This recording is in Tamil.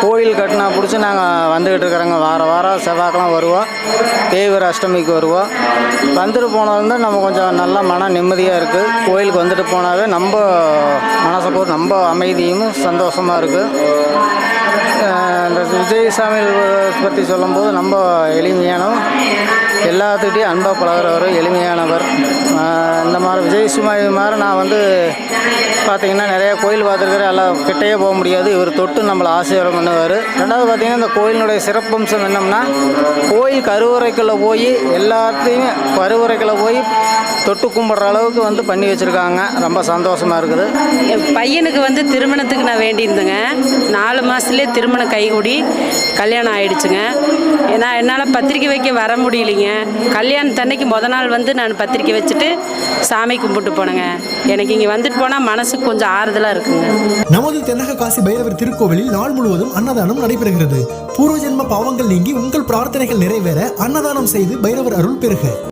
கோயில் கட்டினா பிடிச்சி நாங்கள் வந்துக்கிட்டு இருக்கிறோங்க. வாரம் செவ்வாய்க்கெல்லாம் வருவோம். தேய்பிறை அஷ்டமிக்கு வருவோம். வந்துட்டு போனது நம்ம கொஞ்சம் நல்லா மன நிம்மதியாக இருக்குது. கோயிலுக்கு வந்துட்டு போனாவே நம்ம மனசுக்கு ஒரு ரொம்ப அமைதியும் சந்தோஷமாக இருக்குது. இந்த விஜய் சாமி பற்றி சொல்லும்போது ரொம்ப எளிமையானவர், எல்லாத்துக்கிட்டையும் அன்பாக பழகிறவர், எளிமையானவர். இந்த மாதிரி விஜய் சுமாரி மாதிரி நான் பார்த்திங்கன்னா நிறையா கோயில் பார்த்துருக்குறேன். எல்லாம் கிட்டையே போக முடியாது. இவர் தொட்டு நம்மளை ஆசீர்வாதம் பண்ணுவார். ரெண்டாவது பார்த்திங்கன்னா இந்த கோயிலினுடைய சிறப்பம்சம் என்னம்னா, கோயில் கருவறைக்குள்ளே போய் எல்லாத்தையும் கருவறைக்குள்ளே போய் தொட்டு கும்பிட்ற அளவுக்கு பண்ணி வச்சுருக்காங்க. ரொம்ப சந்தோஷமாக இருக்குது. என் பையனுக்கு திருமணத்துக்கு நான் வேண்டியிருந்தேங்க. 4 மாதத்துலேயே திருமணம் கைகூடி கல்யாணம் ஆயிடுச்சுங்க. ஏன்னா என்னால் பத்திரிக்கை வைக்க வர முடியலைங்க. கல்யாணத்தன்னைக்கு நாள் நான் பத்திரிக்கை வச்சுட்டு சாமி கும்பிட்டு போனேங்க. எனக்கு இங்கே வந்துட்டு போனால் மனசுக்கு கொஞ்சம் ஆறுதலாக இருக்குங்க. நமது தென்னக காசி பைரவர் திருக்கோவிலில் நாள் முழுவதும் அன்னதானம் நடைபெறுகிறது. பூர்வ ஜென்ம பாவங்கள் நீங்கி உங்கள் பிரார்த்தனைகள் நிறைவேற அன்னதானம் செய்து பைரவர் அருள் பெறுக.